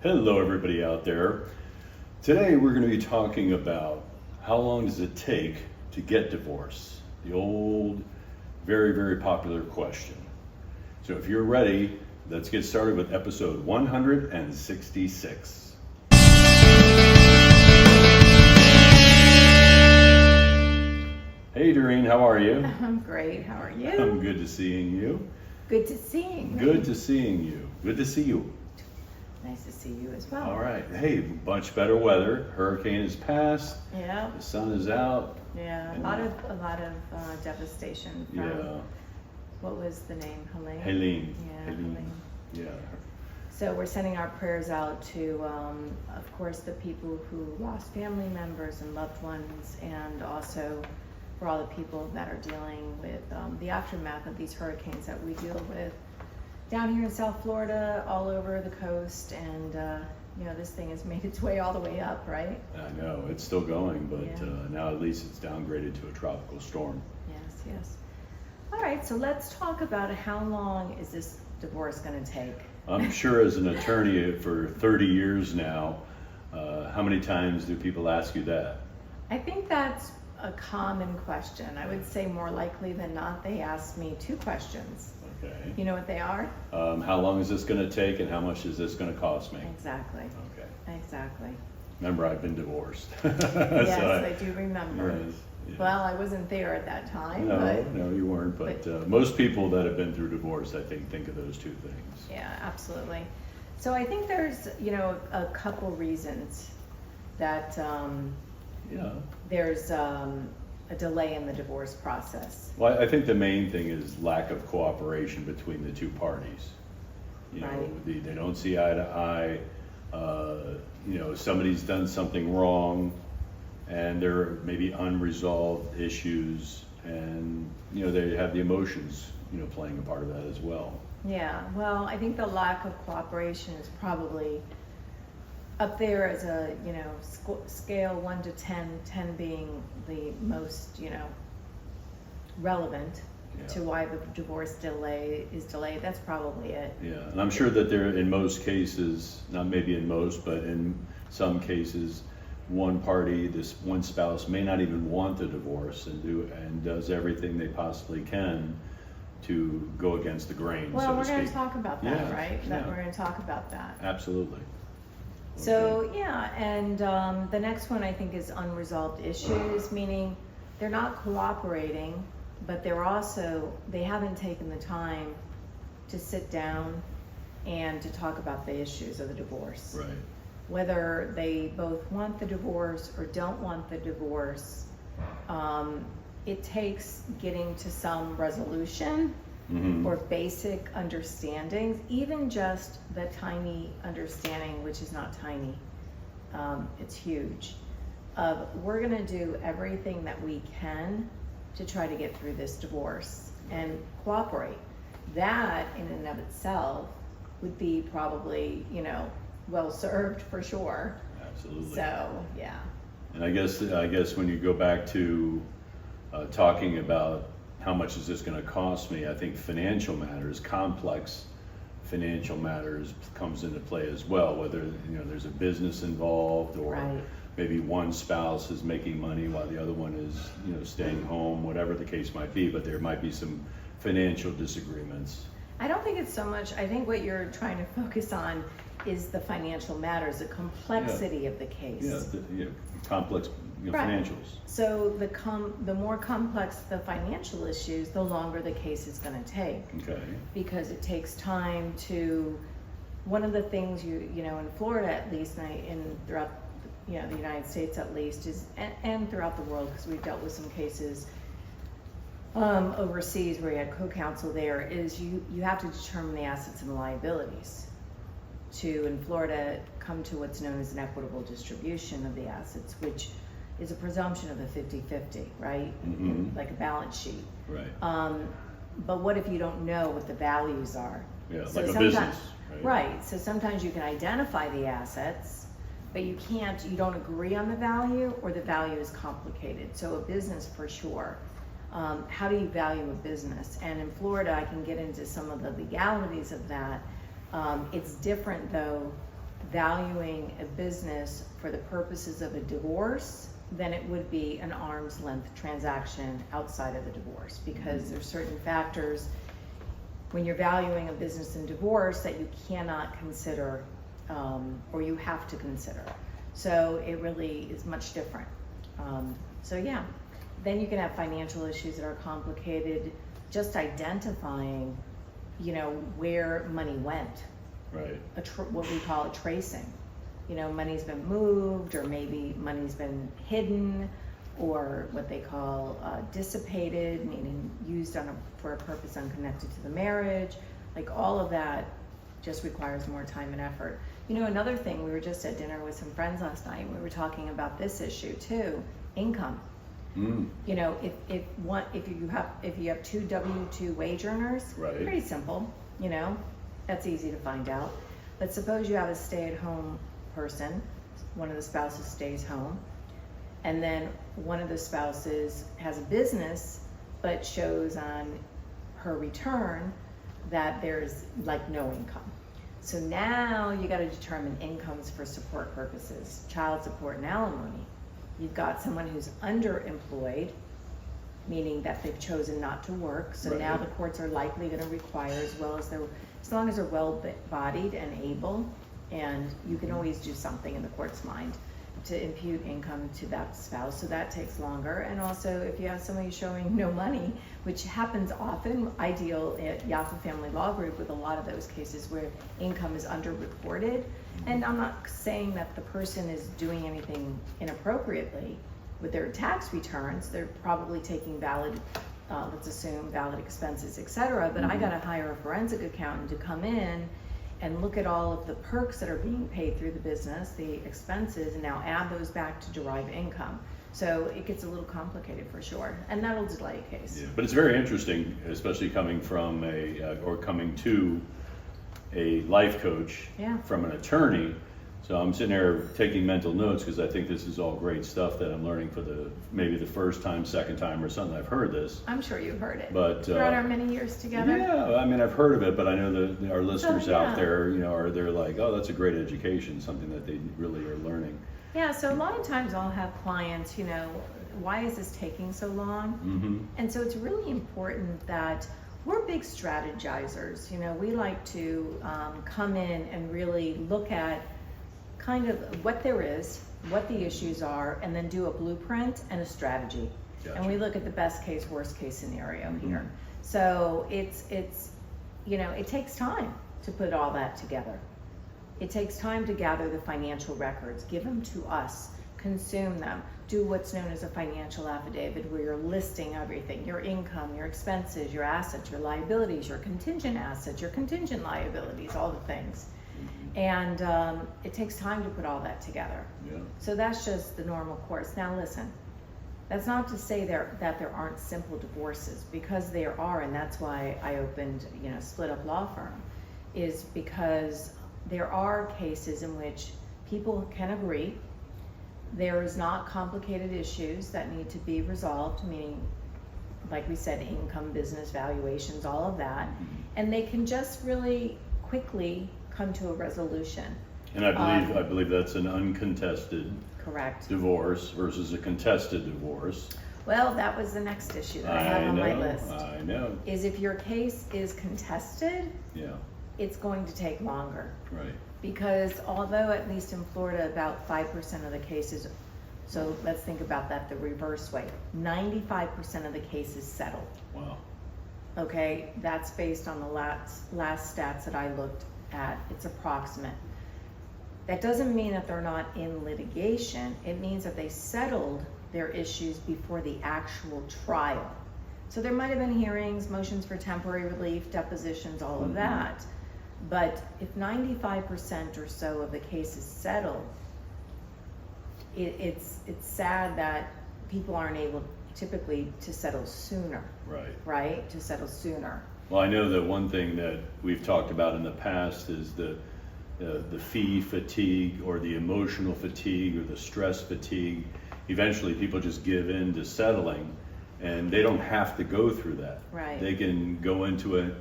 Hello, everybody out there. Today we're going to be talking about how long does it take to get divorced? The old, very, very popular question. So if you're ready, let's get started with episode 166. Hey, Doreen, how are you? I'm great. How are you? I'm good to seeing you. Good to seeing you. Good to seeing you. Good to see you. Nice to see you as well. All right. Hey, much better weather. Hurricane is past. Yeah. The sun is out. Yeah. And A lot of devastation from what was the name? Helene. Helene. Yeah. Helene. Yeah. So we're sending our prayers out to, of course, the people who lost family members and loved ones, and also for all the people that are dealing with the aftermath of these hurricanes that we deal with down here in South Florida, all over the coast, and this thing has made its way all the way up, right? I know it's still going, but Yeah. now at least it's downgraded to a tropical storm. Yes, yes. All right, so let's talk about how long is this divorce going to take? I'm sure as an attorney for 30 years now, how many times do people ask you that? I think that's a common question. I would say more likely than not, they ask me two questions. Okay. You know what they are? How long is this going to take, and how much is this going to cost me? Exactly. Okay. Exactly. Remember, I've been divorced. Yes, I do remember. Yes, yeah. Well, I wasn't there at that time, No, but no, you weren't. But most people that have been through divorce, I think of those two things. yeah, absolutely. So I think there's, a couple reasons that there's a delay in the divorce process. Well, I think the main thing is lack of cooperation between the two parties. Right. They don't see eye to eye. Somebody's done something wrong, and there are maybe unresolved issues, and they have the emotions playing a part of that as well. Yeah, well, I think the lack of cooperation is probably up there as a, scale 1 to 10, 10 being the most, relevant to why the divorce is delayed. That's probably it. Yeah, and I'm sure that there, in most cases, not maybe in most, but in some cases, one party, this one spouse may not even want the divorce and does everything they possibly can to go against the grain. Well, so we're to going to speak. talk about that, Yeah, right? yeah. We're going to talk about that. Absolutely. So, yeah, and the next one I think is unresolved issues, meaning they're not cooperating, but they haven't taken the time to sit down and to talk about the issues of the divorce. Right. Whether they both want the divorce or don't want the divorce, it takes getting to some resolution or basic understandings, even just the tiny understanding, which is not tiny, it's huge, of we're gonna do everything that we can to try to get through this divorce and cooperate. That in and of itself would be probably, well served for sure. Absolutely. So, yeah. And I guess when you go back to talking about how much is this going to cost me, I think financial matters, complex financial matters comes into play as well, whether there's a business involved, or Right. maybe one spouse is making money while the other one is staying home, whatever the case might be, but there might be some financial disagreements. I don't think it's so much, I think what you're trying to focus on is the financial matters, the complexity of the case. Complex Right. financials. So the more complex the financial issues, the longer the case is going to take. Okay. Because it takes time to, one of the things in Florida at least, and throughout the United States at least, is and throughout the world, because we've dealt with some cases overseas where you had co-counsel there, is you have to determine the assets and liabilities to, in Florida, come to what's known as an equitable distribution of the assets, which is a presumption of a 50-50, right? Like a balance sheet. Right. But what if you don't know what the values are? Yeah, So like a sometimes- business. Right, so sometimes you can identify the assets, but you don't agree on the value, or the value is complicated. So a business for sure. How do you value a business? And in Florida, I can get into some of the legalities of that. It's different though valuing a business for the purposes of a divorce than it would be an arm's length transaction outside of the divorce, because there's certain factors when you're valuing a business in divorce that you cannot consider, or you have to consider. So it really is much different. So yeah, then you can have financial issues that are complicated, just identifying, you know, where money went. Right. What we call a tracing. You know, money's been moved, or maybe money's been hidden, or what they call dissipated, meaning used for a purpose unconnected to the marriage. Like all of that just requires more time and effort. You know, another thing, we were just at dinner with some friends last night, and we were talking about this issue too, income. You know, if you have two W-2 wage earners, right. Pretty simple, you know, that's easy to find out. But suppose you have a stay-at-home person, one of the spouses stays home, and then one of the spouses has a business but shows on her return that there's like no income. So now you got to determine incomes for support purposes, child support and alimony. You've got someone who's underemployed, meaning that they've chosen not to work. So now the courts are likely going to require, as long as they're well-bodied and able, and you can always do something in the court's mind to impute income to that spouse. So that takes longer. And also, if you have somebody showing no money, which happens often, I deal at Yaffa Family Law Group with a lot of those cases where income is underreported. And I'm not saying that the person is doing anything inappropriately with their tax returns. They're probably taking valid, let's assume valid expenses, etc. But I got to hire a forensic accountant to come in and look at all of the perks that are being paid through the business, the expenses, and now add those back to derive income. So it gets a little complicated for sure, and that'll delay a case. Yeah, but it's very interesting, especially coming from coming to a life coach from an attorney. So I'm sitting there taking mental notes because I think this is all great stuff that I'm learning for maybe the first time, second time, or something. I've heard this. I'm sure you've heard it. But throughout our many years together. Yeah, I mean, I've heard of it, but I know that our listeners out there, you know, they're like, oh, that's a great education, something that they really are learning. Yeah, so a lot of times I'll have clients, you know, why is this taking so long? And so it's really important that we're big strategizers. You know, we like to come in and really look at kind of what there is, what the issues are, and then do a blueprint and a strategy. Gotcha. And we look at the best case, worst case scenario here. So it's you know, it takes time to put all that together. It takes time to gather the financial records, give them to us, consume them, do what's known as a financial affidavit where you're listing everything, your income, your expenses, your assets, your liabilities, your contingent assets, your contingent liabilities, all the things. And it takes time to put all that together. So that's just the normal course. Now listen, that's not to say that there aren't simple divorces, because there are, and that's why I opened, you know, Split Up Law Firm, is because there are cases in which people can agree. There is not complicated issues that need to be resolved, meaning, like we said, income, business valuations, all of that. And they can just really quickly come to a resolution. And I believe that's an uncontested divorce versus a contested divorce. Well, that was the next issue that I have on my list. I know. Is if your case is contested, yeah, it's going to take longer. Right. Because although at least in Florida about 5% of the cases, so let's think about that the reverse way, 95% of the cases settle. Wow. Okay, that's based on the last stats that I looked at. It's approximate. That doesn't mean that they're not in litigation. It means that they settled their issues before the actual trial. So there might have been hearings, motions for temporary relief, depositions, all of that. But if 95% or so of the cases settle, it's sad that people aren't able typically to settle sooner. Right? To settle sooner. Well, I know that one thing that we've talked about in the past is the fee fatigue, or the emotional fatigue, or the stress fatigue. Eventually people just give in to settling, and they don't have to go through that. Right. They can go into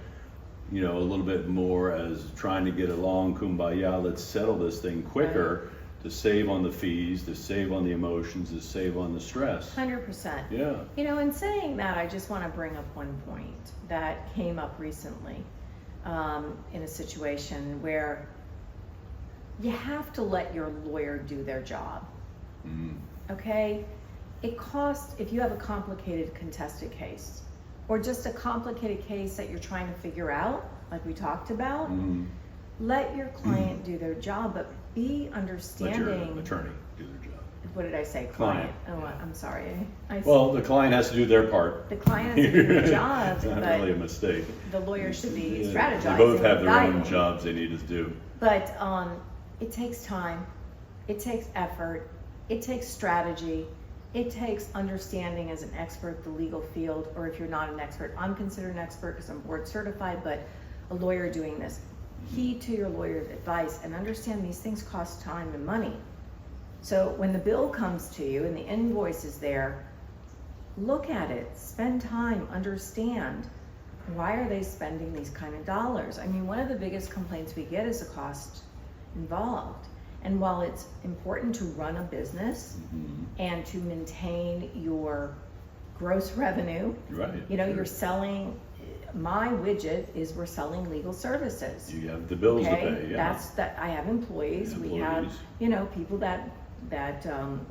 you know, a little bit more as trying to get along, kumbaya, let's settle this thing quicker to save on the fees, to save on the emotions, to save on the stress. 100%. Yeah. You know, in saying that, I just want to bring up one point that came up recently in a situation where you have to let your lawyer do their job. Okay? It costs, if you have a complicated contested case, or just a complicated case that you're trying to figure out, like we talked about, let your client do their job, but be Let understanding. your attorney do their job. What did I say? Client. Oh, I'm sorry. Well, the client has to do their part. The client has to do their job, It's not but really a mistake. the lawyer should be Yeah, strategizing. They both have their own guiding. jobs they need to do. But it takes time, it takes effort, it takes strategy, it takes understanding as an expert the legal field, or if you're not an expert, I'm considered an expert because I'm board certified, but a lawyer doing this. Heed to your lawyer's advice and understand these things cost time and money. So when the bill comes to you and the invoice is there, look at it, spend time, understand. Why are they spending these kind of dollars? I mean, one of the biggest complaints we get is the cost involved. And while it's important to run a business and to maintain your gross revenue, Right. you know, sure. you're selling, my widget is we're selling legal services. You have the bills to Okay, pay, yeah. that's that. I have employees. We have, Employees. you know, people that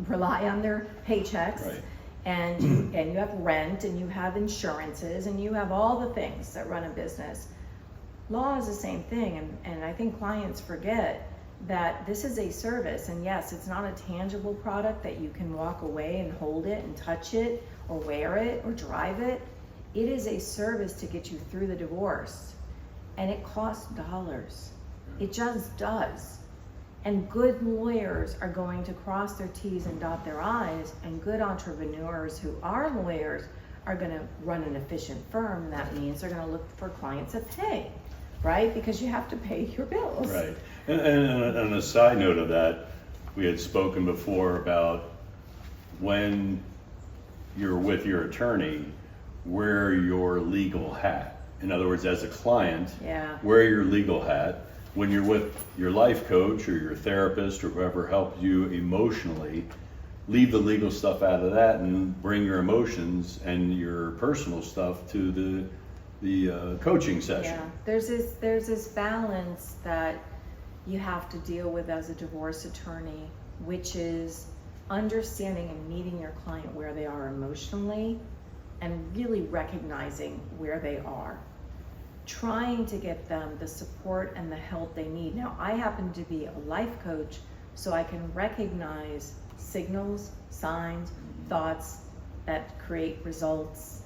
rely on their paychecks, Right. and you have rent, and you have insurances, and you have all the things that run a business. Law is the same thing, and I think clients forget that this is a service, and yes, it's not a tangible product that you can walk away and hold it and touch it or wear it or drive it. It is a service to get you through the divorce, and it costs dollars. It just does. And good lawyers are going to cross their T's and dot their I's, and good entrepreneurs who are lawyers are going to run an efficient firm, and that means they're going to look for clients that pay, right? Because you have to pay your bills. Right. And on a side note of that, we had spoken before about when you're with your attorney, wear your legal hat. In other words, as a client, Yeah. wear your legal hat. When you're with your life coach or your therapist or whoever helped you emotionally, leave the legal stuff out of that and bring your emotions and your personal stuff to the coaching session. Yeah, there's this balance that you have to deal with as a divorce attorney, which is understanding and meeting your client where they are emotionally and really recognizing where they are. Trying to get them the support and the help they need. Now, I happen to be a life coach, so I can recognize signals, signs, thoughts that create results.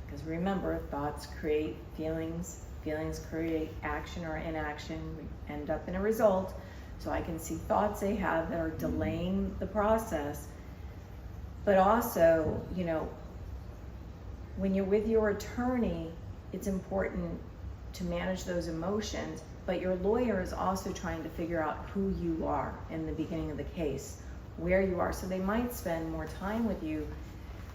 Because remember, thoughts create feelings, feelings create action or inaction, we end up in a result. So I can see thoughts they have that are delaying the process. But also, you know, when you're with your attorney, it's important to manage those emotions, but your lawyer is also trying to figure out who you are in the beginning of the case, where you are. So they might spend more time with you,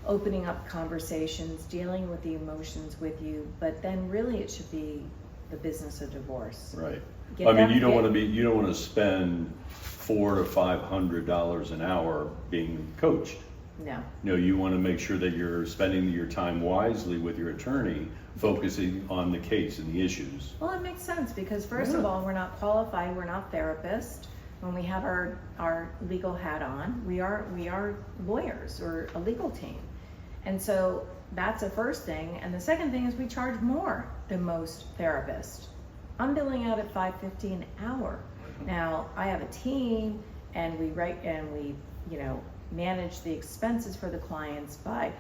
opening up conversations, dealing with the emotions with you, but then really it should be the business of divorce. Right. Get I mean, them you don't fit. want to spend $400 to $500 an hour being coached. No. No, you want to make sure that you're spending your time wisely with your attorney, focusing on the case and the issues. Well, it makes sense because first of all, we're not qualified, we're not therapists. When we have our legal hat on, we are lawyers or a legal team. And so that's the first thing. And the second thing is we charge more than most therapists. I'm billing out at $5.50 an hour. Now, I have a team and we you know, manage the expenses for the clients by,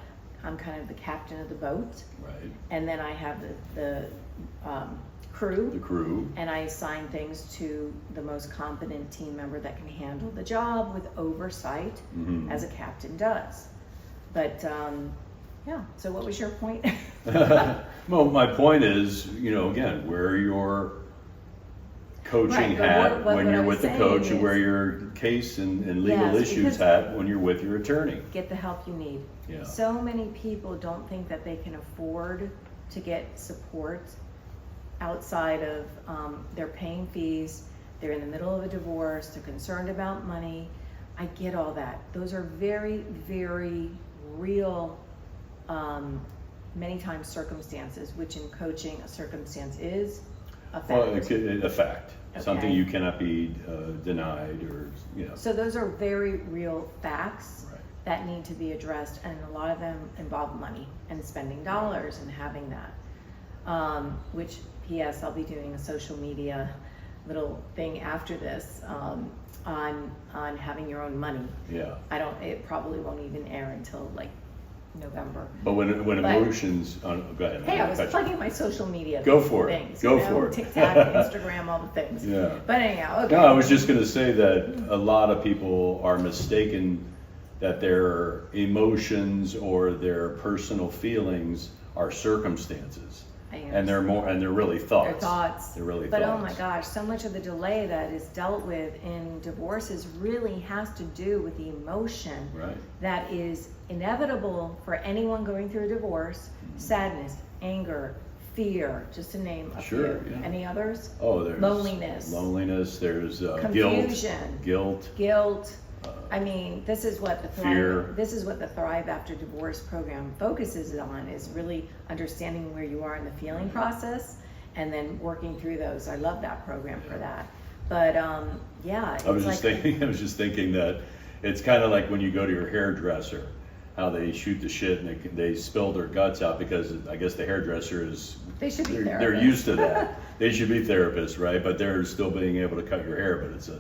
I'm kind of the captain of the boat. Right. And then I have the crew. The crew. And I assign things to the most competent team member that can handle the job with oversight, as a captain does. But yeah, so what was your point? Well, my point is, you know, again, wear your coaching Right, but hat what when I you're was with the saying coach, and is- wear your case and legal Yes, issues because- hat when you're with your attorney. Get the help you need. Yeah. So many people don't think that they can afford to get support outside of, they're paying fees, they're in the middle of a divorce, they're concerned about money. I get all that. Those are very, very real, many times circumstances, which in coaching a circumstance is a fact. Well, a fact, something Okay. you cannot be denied, or, you know. So those are very real facts Right. that need to be addressed, and a lot of them involve money and spending dollars and having that. Which, P.S., I'll be doing a social media little thing after this on having your own money. Yeah. It probably won't even air until like November. But when But- emotions, go ahead. Hey, I was Cut you. plugging my social media Go for it. things. Go you know, for it. TikTok, Instagram, all the things. Yeah. But anyhow, okay. No, I was just going to say that a lot of people are mistaken that their emotions or their personal feelings are circumstances, I and they're really thoughts. Their thoughts. They're really But thoughts. oh my gosh, so much of the delay that is dealt with in divorces really has to do with the emotion Right. that is inevitable for anyone going through a divorce. Sadness, anger, fear, just to name a Sure, few. yeah. Any others? Oh, there's Loneliness. There's Confusion. guilt. Guilt. I mean, this is what the Fear. Thrive After Divorce program focuses on, is really understanding where you are in the feeling process and then working through those. I love that program for that. But yeah, I was just thinking that it's kind of like when you go to your hairdresser, how they shoot the shit and they spill their guts out, because I guess the hairdresser is, they should be they're therapists. used to that. They should be therapists, right? But they're still being able to cut your hair, but it's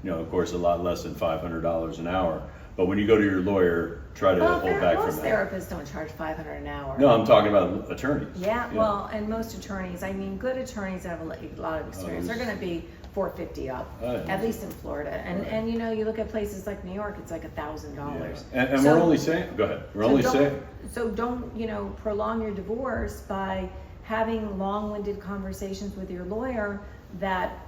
of course, a lot less than $500 an hour. But when you go to your lawyer, try to hold back from most that. therapists don't charge $500 an hour. No, I'm talking about attorneys. Yeah, well, and most attorneys, I mean, good attorneys that have a lot of experience, they're going to be $450 up, Oh, yeah. at least in Florida. And Right. and you look at places like New York, it's like $1,000. Yeah. And So- we're only saying, go ahead. We're only saying. So don't, prolong your divorce by having long-winded conversations with your lawyer that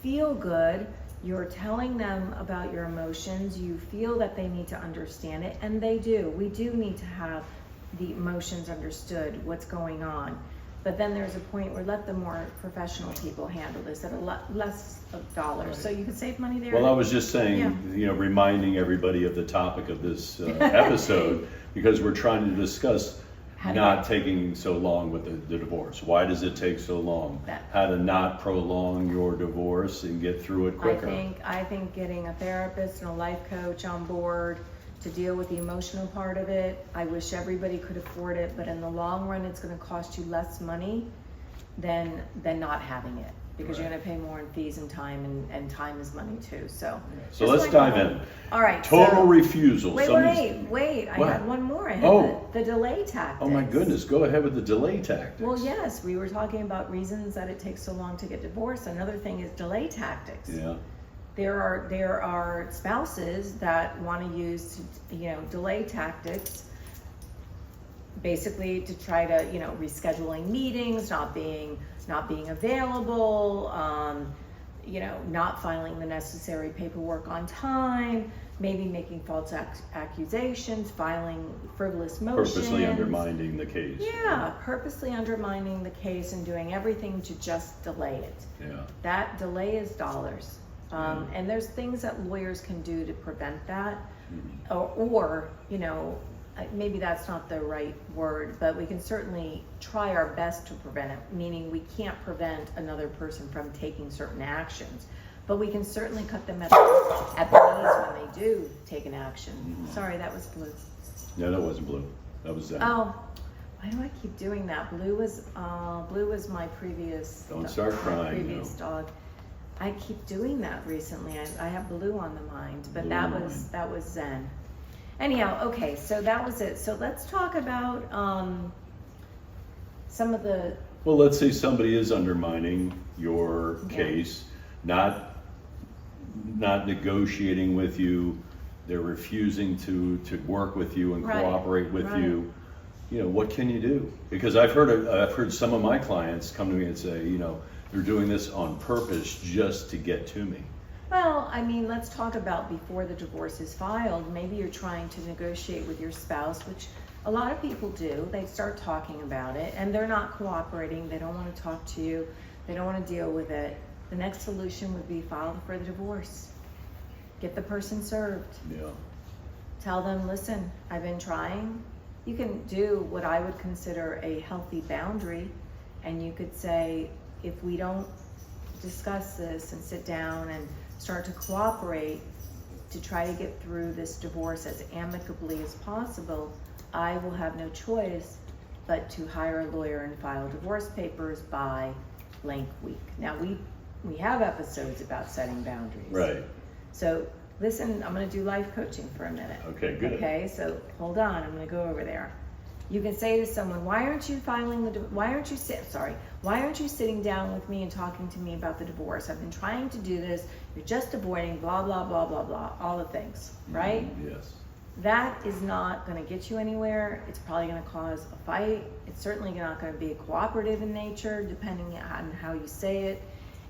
feel good. You're telling them about your emotions. You feel that they need to understand it, and they do. We do need to have the emotions understood, what's going on. But then there's a point where let the more professional people handle this at a lot less of dollars. So you can save money there. Well, I was just saying, Yeah. reminding everybody of the topic of this episode, because we're trying to discuss not taking so long with the divorce. Why does it take so long? How to not prolong your divorce and get through it quicker. I think getting a therapist and a life coach on board to deal with the emotional part of it. I wish everybody could afford it, but in the long run, it's going to cost you less money than not having it, because you're Right. going to pay more in fees and time, and time is money too. So So just let's like dive that. in. All right. Total so, refusal. Wait. I What? had one more. I had Oh. the delay tactics. Oh my goodness, go ahead with the delay tactics. Well, yes, we were talking about reasons that it takes so long to get divorced. Another thing is delay tactics. Yeah. There are spouses that want to use, delay tactics, basically to try to, rescheduling meetings, not being available, not filing the necessary paperwork on time, maybe making false accusations, filing frivolous motions. Purposely undermining the case. Yeah, purposely undermining the case and doing everything to just delay it. Yeah. That delay is dollars. And there's things that lawyers can do to prevent that, or maybe that's not the right word, but we can certainly try our best to prevent it, meaning we can't prevent another person from taking certain actions, but we can certainly cut them at the knees when they do take an action. Sorry, that was blue. No, that wasn't blue. That was that. Oh, why do I keep doing that? Blue was my previous. Don't start crying, Previous dog. I keep doing that recently. I have blue on the mind, but Blue that on was the Zen. Anyhow, okay, so that was it. So let's talk about some of the. Well, let's say somebody is undermining your case, not negotiating with you, they're refusing to work with you and Right, cooperate with right. you. What can you do? Because I've heard some of my clients come to me and say, they're doing this on purpose just to get to me. Well, I mean, let's talk about before the divorce is filed. Maybe you're trying to negotiate with your spouse, which A lot of people do. They start talking about it and they're not cooperating. They don't want to talk to you. They don't want to deal with it. The next solution would be file for the divorce. Get the person served. Yeah. Tell them, listen, I've been trying. You can do what I would consider a healthy boundary, and you could say, if we don't discuss this and sit down and start to cooperate to try to get through this divorce as amicably as possible, I will have no choice but to hire a lawyer and file divorce papers by blank week. Now, we have episodes about setting boundaries. Right. So listen, I'm going to do life coaching for a minute. Okay, good. Okay, so hold on, I'm going to go over there. You can say to someone, why aren't you sitting down with me and talking to me about the divorce? I've been trying to do this. You're just avoiding blah, blah, blah, blah, blah, all the things, right? Yes. That is not going to get you anywhere. It's probably going to cause a fight. It's certainly not going to be cooperative in nature, depending on how you say it.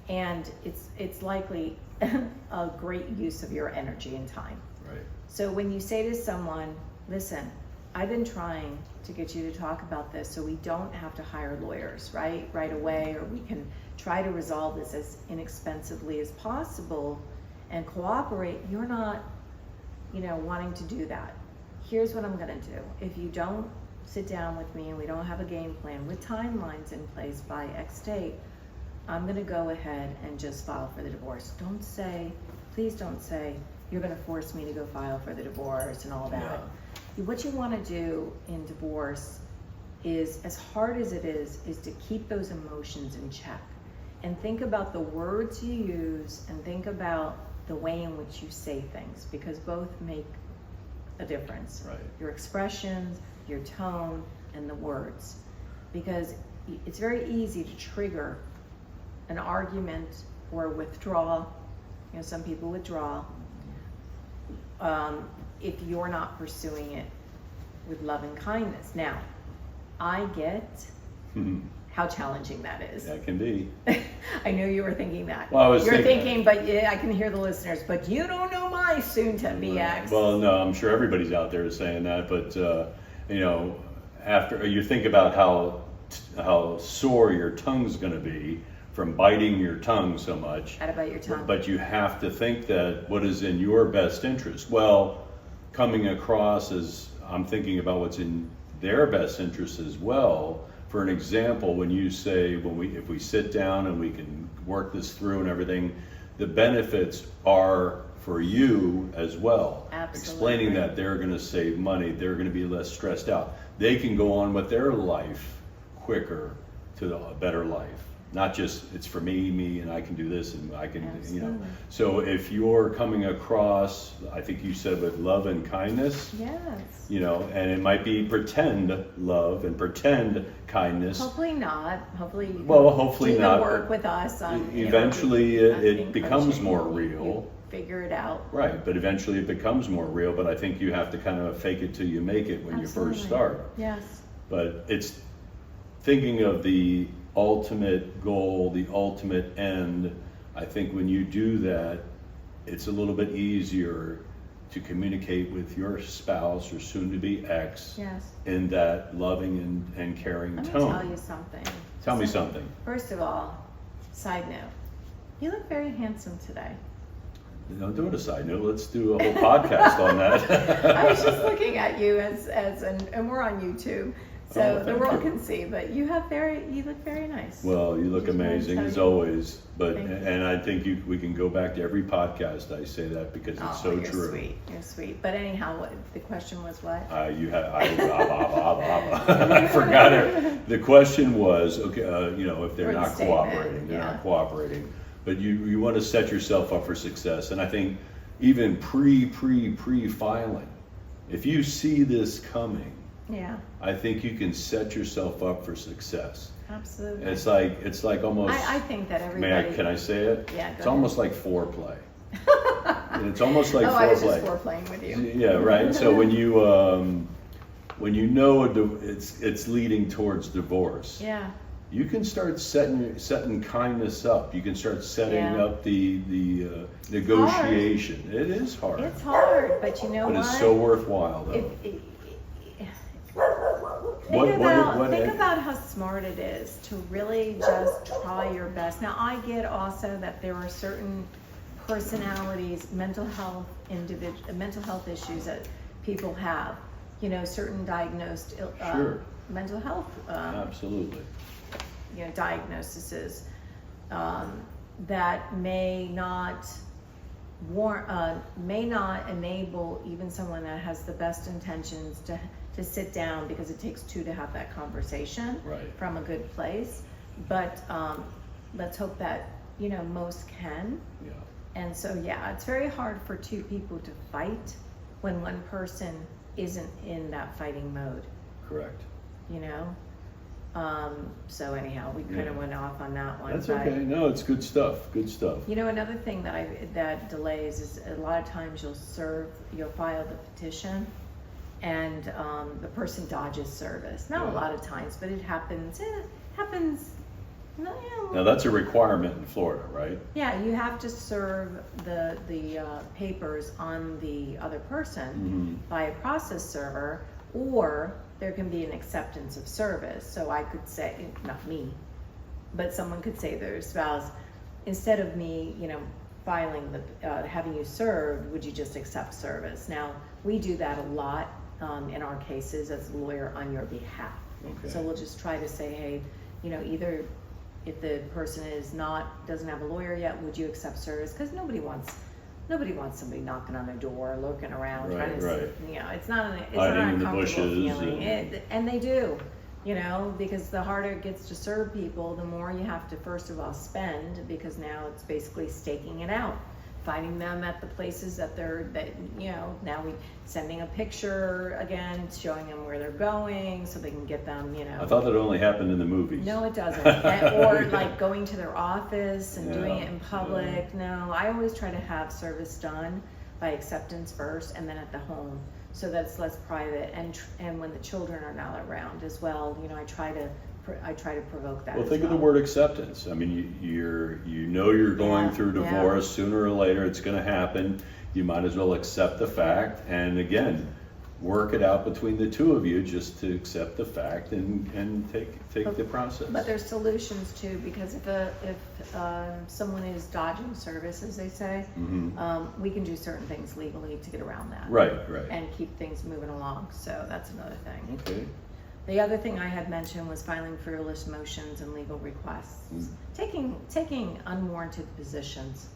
And it's likely a great use of your energy and time. Right. So when you say to someone, listen, I've been trying to get you to talk about this so we don't have to hire lawyers, right away, or we can try to resolve this as inexpensively as possible and cooperate. You're not, wanting to do that. Here's what I'm gonna do. If you don't sit down with me and we don't have a game plan with timelines in place by X date, I'm gonna go ahead and just file for the divorce. Please don't say, you're gonna force me to go file for the divorce and all that. Yeah. What you wanna do in divorce is, as hard as it is to keep those emotions in check. And think about the words you use and think about the way in which you say things, because both make a difference. Right. Your expressions, your tone, and the words. Because it's very easy to trigger an argument or withdrawal. Some people withdraw if you're not pursuing it with love and kindness. Now, I get how challenging that is. That can be. I knew you were thinking that. Well, I was You're thinking, but yeah, I can hear the listeners, but you don't know my soon-to-be ex. Well, no, I'm sure everybody's out there saying that, but after you think about how sore your tongue's going to be from biting your tongue so much. How to bite your tongue. But you have to think that what is in your best interest. Well, coming across as I'm thinking about what's in their best interest as well. For an example, when you say, if we sit down and we can work this through and everything, the benefits are for you as well. Absolutely. Explaining that they're going to save money, they're going to be less stressed out. They can go on with their life quicker to a better life. Not just, it's for me, and I can do this, and I can, Absolutely. So if you're coming across, I think you said with love and kindness, Yes. and it might be pretend love and pretend kindness. Hopefully not. Hopefully you can Hopefully do not, the work but with us on eventually it in becomes coaching. more You real. figure it out. Right, but eventually it becomes more real, but I think you have to kind of fake it till you make it when Absolutely. you first start. Yes. But it's thinking of the ultimate goal, the ultimate end. I think when you do that, it's a little bit easier to communicate with your spouse or soon-to-be ex Yes. in that loving and caring Let me tone. tell you something. Tell me something. First of all, side note, you look very handsome today. Don't do it a side note. Let's do a whole podcast on that. I was just looking at you and we're on YouTube, so Oh, the thank world you. can see. But you look very nice. Well, you look Just wanted to amazing tell as you. always. But Thank you. and I think we can go back to every podcast I say that because it's so you're true. Sweet. You're sweet. But anyhow, the question was what? I forgot it. The question was, okay, if they're Or the not statement, cooperating, they're yeah. not cooperating. But you want to set yourself up for success. And I think even pre-filing, if you see this coming, Yeah, I think you can set yourself up for success. absolutely. It's like almost. I think that everybody. Can I say it? Yeah, go It's ahead. almost like foreplay. It's almost like oh, foreplay. I was just foreplaying with you. Yeah, right. So when you know it's leading towards divorce, Yeah. you can start setting kindness up. You can start setting Yeah. up the negotiation. It is hard, It's hard, but you know but what? it's so worthwhile though. Think about how smart it is to really just try your best. Now, I get also that there are certain personalities, mental health issues that people have. You know, certain diagnosed Sure. mental health Absolutely. diagnoses that may not enable even someone that has the best intentions to sit down, because it takes two to have that conversation Right. from a good place. But let's hope that most can. Yeah. And so it's very hard for two people to fight when one person isn't in that fighting mode. Correct. So anyhow, we kind of went off on that one. That's but, okay. No, it's good stuff. Good stuff. Another thing that delays is a lot of times you'll file the petition, and the person dodges service. Not a lot of times, but it happens. Now that's a requirement in Florida, right? Yeah, you have to serve the papers on the other person by a process server, or there can be an acceptance of service. So I could say, not me, but someone could say to their spouse, instead of me, filing having you served, would you just accept service? Now, we do that a lot in our cases as a lawyer on your behalf. Okay. So we'll just try to say, hey, either if the person doesn't have a lawyer yet, would you accept service? Because nobody wants somebody knocking on their door, lurking around, trying to, it's not an uncomfortable feeling. And they do, because the harder it gets to serve people, the more you have to first of all spend, because now it's basically staking it out, finding them at the places now we sending a picture again, showing them where they're going so they can get them, I thought that only happened in the movies. No, it doesn't. Or like going to their office and doing it in public. Yeah. No, I always try to have service done by acceptance first, and then at the home, so that's less private. And when the children are not around as well, I try to provoke that. Well, think of the word acceptance. I mean, you're going through divorce. Sooner or later it's going to happen. You might as well accept the fact, and again, work it out between the two of you, just to accept the fact and take the process. But there's solutions too, because if someone is dodging service, as they say, we can do certain things legally to get around that. Right. And keep things moving along. So that's another thing. Okay. The other thing I had mentioned was filing frivolous motions and legal requests. Taking unwarranted positions.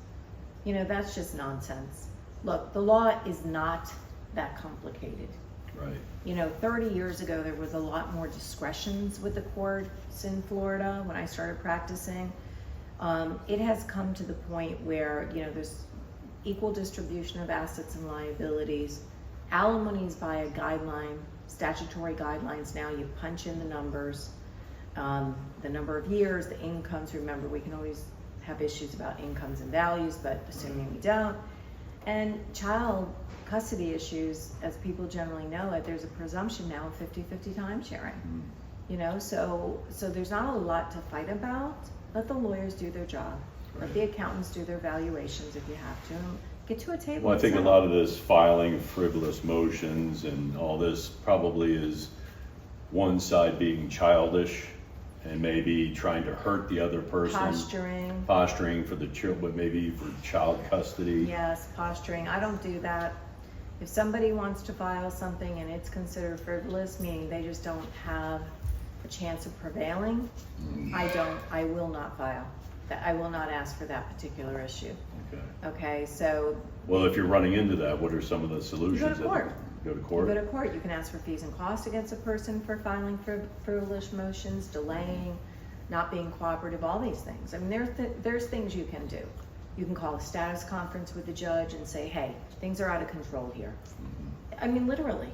That's just nonsense. Look, the law is not that complicated. Right. 30 years ago, there was a lot more discretions with the courts in Florida when I started practicing. It has come to the point where, there's equal distribution of assets and liabilities. Alimony is by a guideline, statutory guidelines. Now you punch in the numbers, the number of years, the incomes. Remember, we can always have issues about incomes and values, but assuming we don't. And child custody issues, as people generally know it, there's a presumption now of 50-50 time sharing. So there's not a lot to fight about. Let the lawyers do their job. Let the accountants do their valuations if you have to. And get to a table. Well, I think a lot of this filing frivolous motions and all this probably is one side being childish and maybe trying to hurt the other person. Posturing for the child, but maybe for child custody. Yes, posturing. I don't do that. If somebody wants to file something and it's considered frivolous, meaning they just don't have a chance of prevailing, I will not file. I will not ask for that particular issue. Okay, so. Well, if you're running into that, what are some of the solutions? You go to court. Go to court? You go to court. You can ask for fees and costs against a person for filing frivolous motions, delaying, not being cooperative, all these things. I mean, there's things you can do. You can call a status conference with the judge and say, hey, things are out of control here. I mean, literally,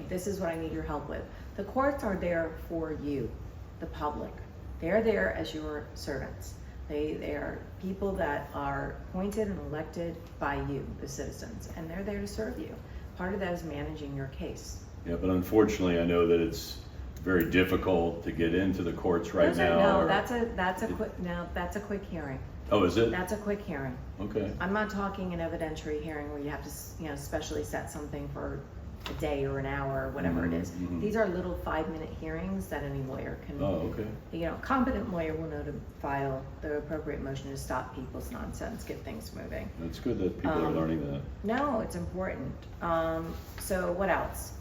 this is what I need your help with. The courts are there for you, the public. They're there as your servants. They are people that are appointed and elected by you, the citizens, and they're there to serve you. Part of that is managing your case. Yeah, but unfortunately, I know that it's very difficult to get into the courts right now. No, that's a quick hearing. Oh, is it? That's a quick hearing. Okay. I'm not talking an evidentiary hearing where you have to, specially set something for a day or an hour or whatever it is. Mhm. These are little 5-minute hearings that any lawyer can, Oh, okay. competent lawyer will know to file the appropriate motion to stop people's nonsense, get things moving. That's good that people are learning that. No, it's important. So what else?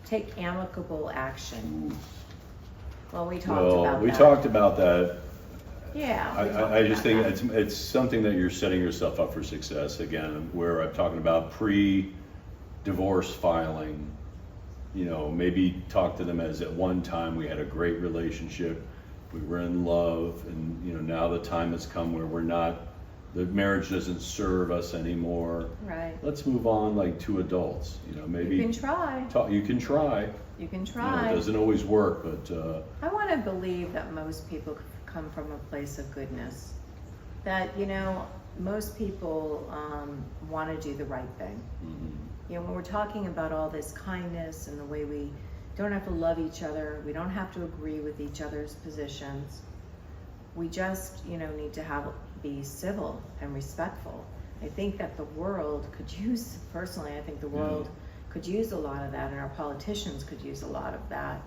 Take amicable action. Ooh. Well, we talked about that. We talked about that. Yeah. we talked I just about think that. it's something that you're setting yourself up for success again, where I'm talking about pre-divorce filing. Maybe talk to them as at one time we had a great relationship, we were in love, and now the time has come where we're not, the marriage doesn't serve us anymore. Right. Let's move on like two adults. Maybe You can try. you can try. You can It try. doesn't always work, but I want to believe that most people come from a place of goodness. That, most people want to do the right thing. mhm. When we're talking about all this kindness and the way we don't have to love each other, we don't have to agree with each other's positions. We just, need to be civil and respectful. I think that the world could use, personally, I think the world could use a lot of that, and our politicians could use a lot of that.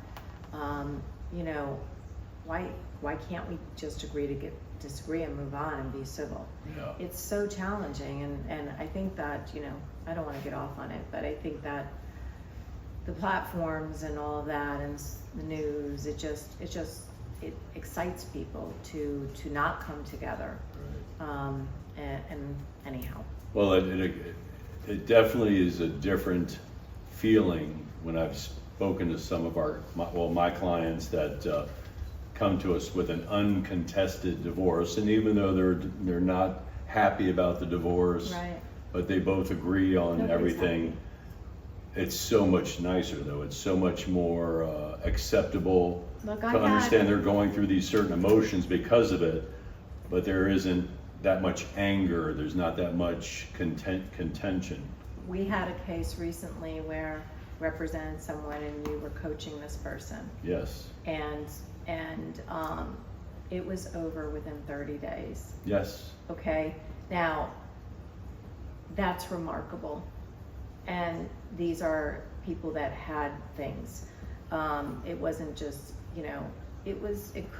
Why can't we just agree to disagree and move on and be civil? Yeah. It's so challenging, and I think that, I don't want to get off on it, but I think that the platforms and all of that and the news, it excites people to not come together. Right. And anyhow. Well, it definitely is a different feeling when I've spoken to some of my clients that come to us with an uncontested divorce, and even though they're not happy about the divorce, Right. but they both agree on Nobody's everything. happy. It's so much nicer though. It's so much more acceptable Look, to understand they're going through these certain emotions because of it, but there isn't that much anger. There's not that much contention. We had a case recently where represented someone and you were coaching this person, Yes. and it was over within 30 days. Yes. Okay, now that's remarkable, and these are people that had things. It wasn't just, it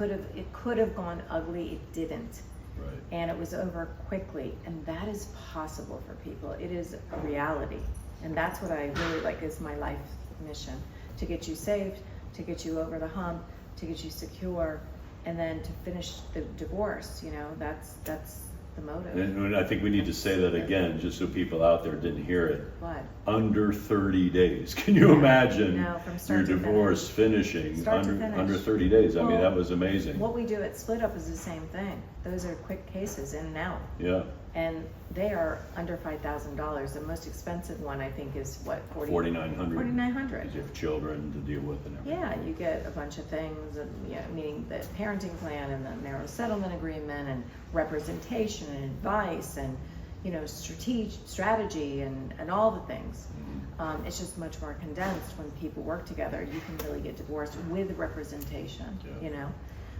could have gone ugly. It didn't, Right. and it was over quickly, and that is possible for people. It is a reality, and that's what I really like. Is my life mission to get you saved, to get you over the hump, to get you secure, and then to finish the divorce. That's the motive. And I think we need to say that again, just so people out there didn't hear it. What? Under 30 days. Can you imagine No, from your start to divorce finishing Start to under finish. 30 days? I mean, Well, that was amazing. What we do at Split Up is the same thing. Those are quick cases, in and out. Yeah. And they are under $5,000. The most expensive one, I think, is what, $4,900. $4,900. Because you have children to deal with and everything. Yeah, you get a bunch of things, and meaning the parenting plan and the marital settlement agreement and representation and advice and strategy and all the things. Mhm. It's just much more condensed when people work together. You can really get divorced with representation, Yeah.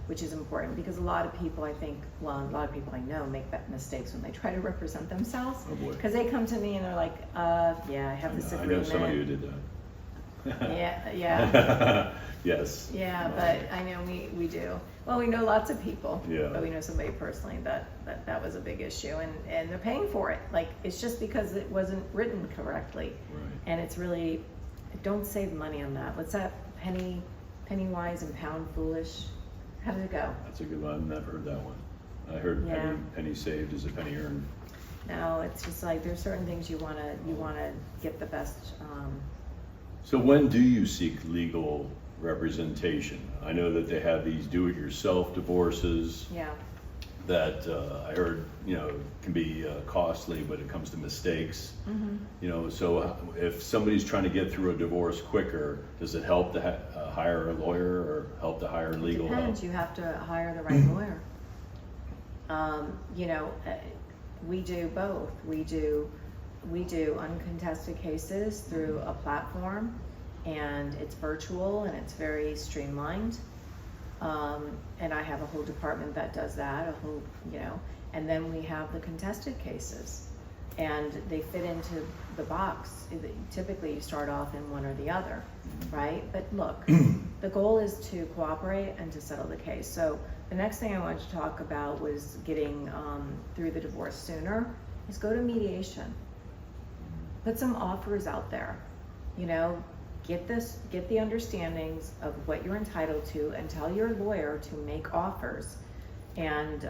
Which is important, because a lot of people, I think, a lot of people I know make that mistakes when they try to represent themselves. Oh, boy. Because they come to me and they're like, yeah, I have this I know agreement. somebody who did that. Yeah. Yes. Yeah, but I know we do. Well, we know lots of people. Yeah. But we know somebody personally that was a big issue, and they're paying for it. Like, it's just because it wasn't written correctly. Right. And it's really, don't save money on that. What's that? Penny wise and pound foolish. How did it go? That's a good one. I've never heard that one. I heard Yeah. penny saved is a penny earned. No, it's just like there's certain things you wanna get the best. So when do you seek legal representation? I know that they have these do-it-yourself divorces Yeah. that I heard, can be costly when it comes to mistakes. Mm-hmm. So if somebody's trying to get through a divorce quicker, does it help to hire a lawyer or help to hire legal help? Depends. You have to hire the right lawyer. We do both. We do uncontested cases through a platform, and it's virtual and it's very streamlined. And I have a whole department that does that, and then we have the contested cases. and they fit into the box. Typically you start off in one or the other, right? But look, the goal is to cooperate and to settle the case. So the next thing I wanted to talk about was getting through the divorce sooner, is go to mediation. Put some offers out there, you know, get the understandings of what you're entitled to, and tell your lawyer to make offers, and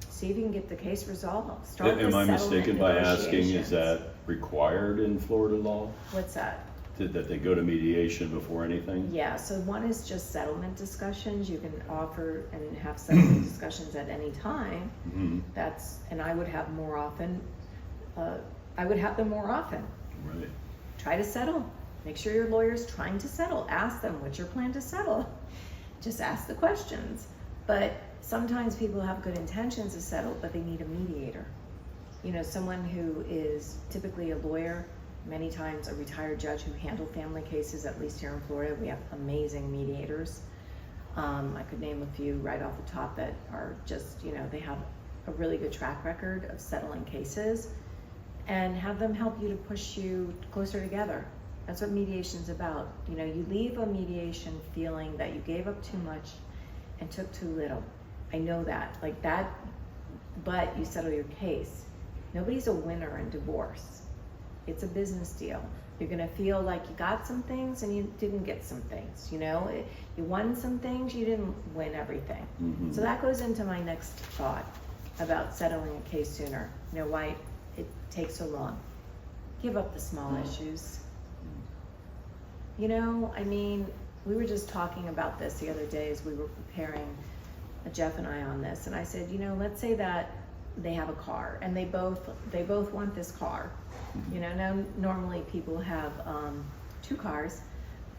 see if you can get the case resolved. Start Am the I mistaken by asking, is negotiations. that required in Florida law? What's that? That they go to mediation before anything? Yeah, so one is just settlement discussions. You can offer and have settlement discussions at any time. Mhm. And I would have more often, I would have them more often. Right. Try to settle. Make sure your lawyer's trying to settle. Ask them, what's your plan to settle? Just ask the questions. But sometimes people have good intentions to settle, but they need a mediator. You know, someone who is typically a lawyer, many times a retired judge who handled family cases, at least here in Florida. We have amazing mediators. I could name a few right off the top that are just, you know, they have a really good track record of settling cases, and have them help you to push you closer together. That's what mediation's about. You know, you leave a mediation feeling that you gave up too much and took too little. I know that, like that, but you settle your case. Nobody's a winner in divorce. It's a business deal. You're gonna feel like you got some things and you didn't get some things, you know? You won some things, you didn't win everything. Mhm. So that goes into my next thought about settling a case sooner. You know, why it takes so long. Give up the small issues. You know, I mean, we were just talking about this the other day as we were preparing, Jeff and I, on this, and I said, you know, let's say that they have a car and they both want this car. You know, now normally people have 2 cars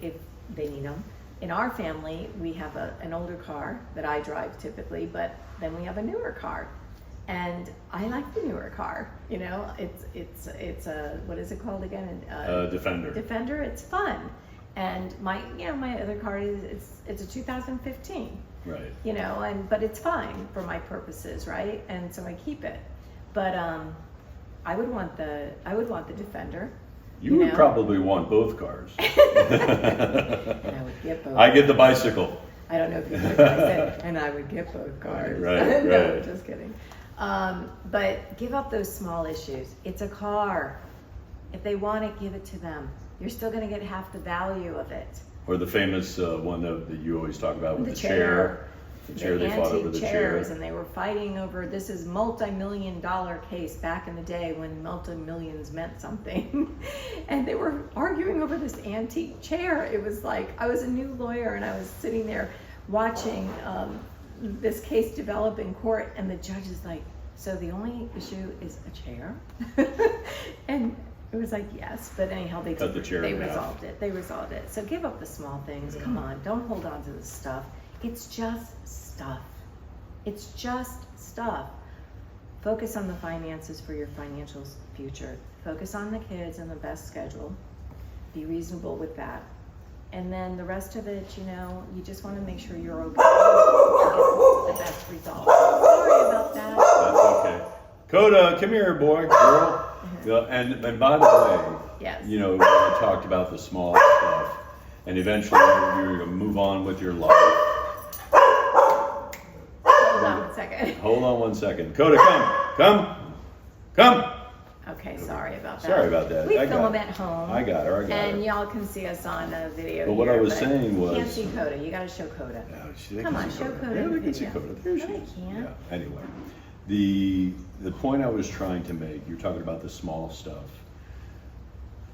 if they need them. In our family, we have an older car that I drive typically, but then we have a newer car. And I like the newer car, you know, it's a, what is it called again? Defender. Defender, it's fun. And my other car it's a 2015. Right. You know, but it's fine for my purposes, right? And so I keep it. But I would want the Defender. You would know? probably want both cars. And I would get both. I get the bicycle. I don't know if you heard what I said. And I would get both cars. Right, No, right. just kidding. But give up those small issues. It's a car. If they want it, give it to them. You're still going to get half the value of it. Or the famous one that you always talk about with The the chair. The chair, they fought over the chair. chairs, and they were fighting over, this is multi-million-dollar case back in the day when multi-millions meant something. And they were arguing over this antique chair. It was like, I was a new lawyer and I was sitting there watching this case develop in court, and the judge is like, so the only issue is a chair? And it was like, yes, but anyhow, they Cut the chair in half. resolved it. They resolved it. So give up the small things. Yeah. Come on, don't hold on to the stuff. It's just stuff. It's just stuff. Focus on the finances for your financial future. Focus on the kids and the best schedule. Be reasonable with that. And then the rest of it, you know, you just want to make sure you're okay to get the best result. Sorry about that. That's okay. Coda, come here, boy, girl. And by the way, Yes. you know, we talked about the small stuff, and eventually you're gonna move on with your life. Hold on 1 second. Hold on 1 second. Coda, come. Okay, sorry about that. Sorry about that. We I got film it. at home. I got her. And y'all can see us on a video. But what I here, was but saying was- Can't see Coda. You gotta show Coda. They Come can on, see show Coda. Coda Yeah, in they the can see video. Coda. There she No, they is. can't. Yeah. Anyway, the point I was trying to make, you're talking about the small stuff.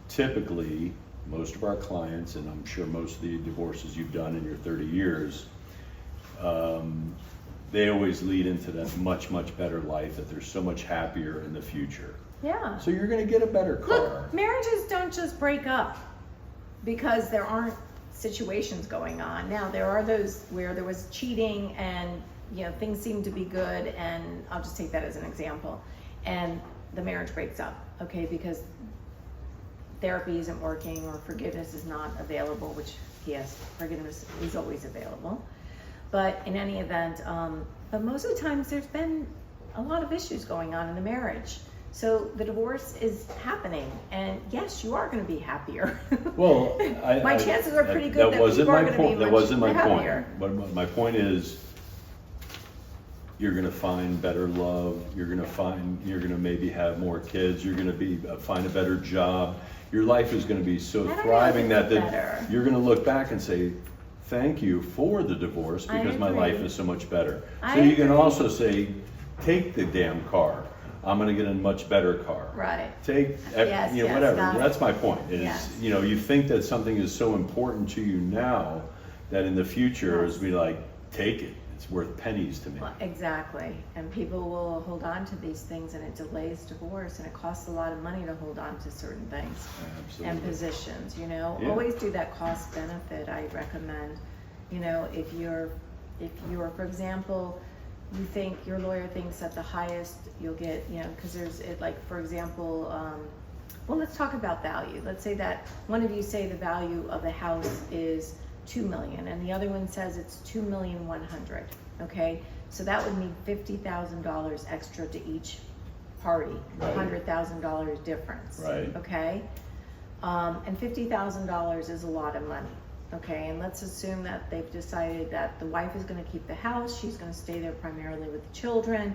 Typically, most of our clients, and I'm sure most of the divorces you've done in your 30 years, they always lead into that much, much better life, that they're so much happier in the future. Yeah. So you're gonna get a better car. Look, marriages don't just break up because there aren't situations going on. Now, there are those where there was cheating and, you know, things seem to be good, and I'll just take that as an example. And the marriage breaks up, okay, because therapy isn't working or forgiveness is not available, which, yes, forgiveness is always available. But in any event, but most of the times there's been a lot of issues going on in the marriage. So the divorce is happening, and yes, you are going to be happier. Well, my chances are pretty good that people are going to be that wasn't my happier. point. But my point is, you're going to find better love. You're going to maybe have more kids. You're going to find a better job. Your life is going to be so thriving that you're going to look back and say, thank you for the divorce because my life is so much better. So you can also say, take the damn car. I'm going to get a much better car. Right. Take, Yes, whatever. got it. That's my point. Is Yes. you think that something is so important to you now that in the future is be like, take it. It's worth pennies to me. Well, exactly. And people will hold on to these things, and it delays divorce, and it costs a lot of money to hold on to certain things. Absolutely. And positions. Yeah. Always do that cost benefit. I recommend. If you're, for example, you think your lawyer thinks that the highest you'll get, because for example, well, let's talk about value. Let's say that one of you say the value of the house is $2 million, and the other one says it's $2,100,000. Okay, so that would mean $50,000 extra to each party, right. $100,000 difference. Right. Okay, and $50,000 is a lot of money. Okay, and let's assume that they've decided that the wife is going to keep the house. She's going to stay there primarily with the children.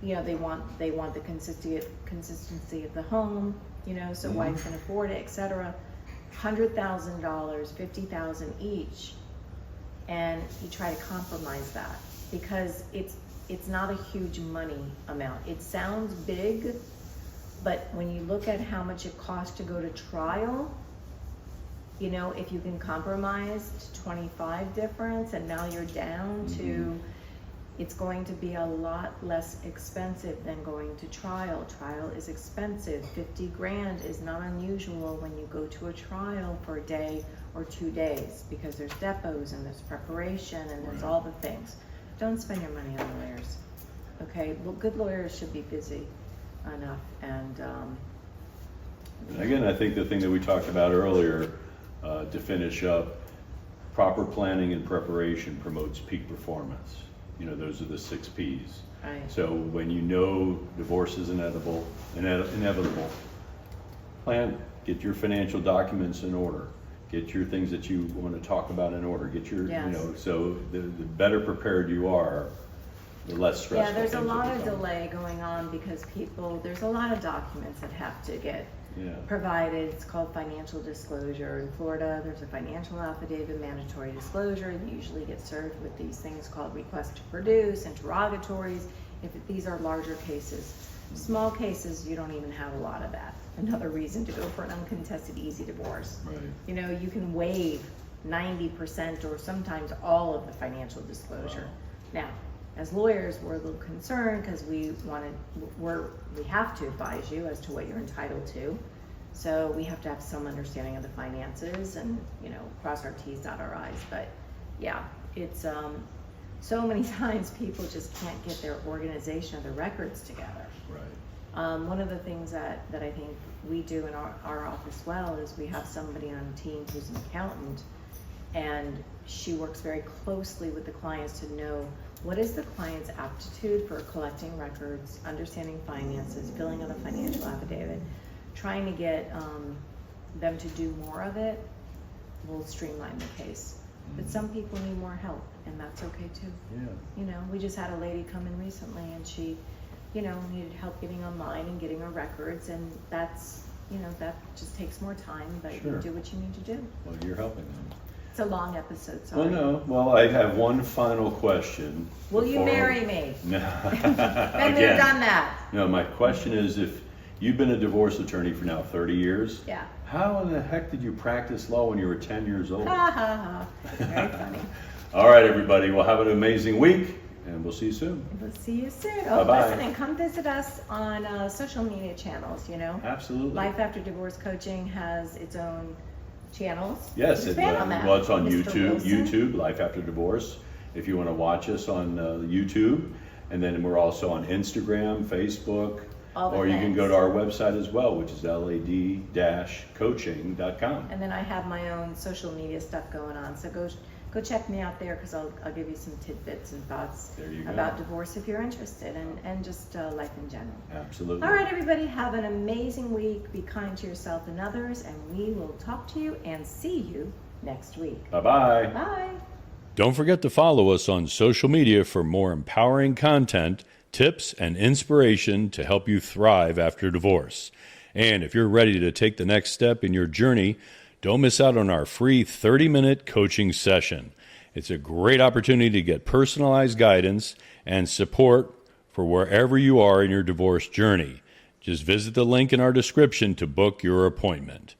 They want the consistency of the home. So wife can afford it, etc. $100,000, $50,000 each, and you try to compromise that because it's not a huge money amount. It sounds big, but when you look at how much it costs to go to trial. If you can compromise to 25 difference and now you're down to, it's going to be a lot less expensive than going to trial. Trial is expensive. 50 grand is not unusual when you go to a trial for a day or 2 days because there's depots and there's preparation and there's all the things. Don't spend your money on lawyers. Okay, well, good lawyers should be busy enough. And again, I think the thing that we talked about earlier, to finish up, proper planning and preparation promotes peak performance. Those are the 6 P's. Right. So when divorce is inevitable, plan, get your financial documents in order, get your things that you want to talk about in order, get your, so the better prepared you are, the less stressful. Yeah, there's a lot of delay going on because there's a lot of documents that have to get provided. It's called financial disclosure. In Florida, there's a financial affidavit, mandatory disclosure. You usually get served with these things called request to produce, interrogatories, if these are larger cases. Small cases, you don't even have a lot of that. Another reason to go for an uncontested easy divorce. Right. You can waive 90% or sometimes all of the financial disclosure. Wow. Now, as lawyers, we're a little concerned because we have to advise you as to what you're entitled to. So we have to have some understanding of the finances and, cross our T's, dot our I's. But yeah, it's so many times people just can't get their organization of their records together. Right. One of the things that I think we do in our office well is we have somebody on the team who's an accountant, and she works very closely with the clients to know what is the client's aptitude for collecting records, understanding finances, filling out a financial affidavit, trying to get them to do more of it will streamline the case. But some people need more help, and that's okay too. Yeah. We just had a lady come in recently, and she, needed help getting online and getting her records, and that's, that just takes more time, but you do what you need to do. Well, you're helping them. It's a long episode, sorry. Well, I have one final question. Will you marry me? No. Been there, done that. No, my question is, if you've been a divorce attorney for now 30 years, how in the heck did you practice law when you were 10 years old? Ha ha ha. Very funny. All right, everybody. Well, have an amazing week, and we'll see you soon. We'll see you soon. Bye-bye. Listen, and come visit us on social media channels, Absolutely. Life After Divorce Coaching has its own channels. Yes, Expand on that, it's on Mr. YouTube. Wilson. YouTube, Life After Divorce. If you want to watch us on YouTube, and then we're also on Instagram, Facebook, or you can go to our website as well, which is lad-coaching.com. And then I have my own social media stuff going on, so go go check me out there, because I'll give you some tidbits and thoughts There you go. about divorce if you're interested, and just life in general. Absolutely. All right, everybody, have an amazing week. Be kind to yourself and others, and we will talk to you and see you next week. Bye-bye. Bye. Don't forget to follow us on social media for more empowering content, tips, and inspiration to help you thrive after divorce. And if you're ready to take the next step in your journey, don't miss out on our free 30-minute coaching session. It's a great opportunity to get personalized guidance and support for wherever you are in your divorce journey. Just visit the link in our description to book your appointment.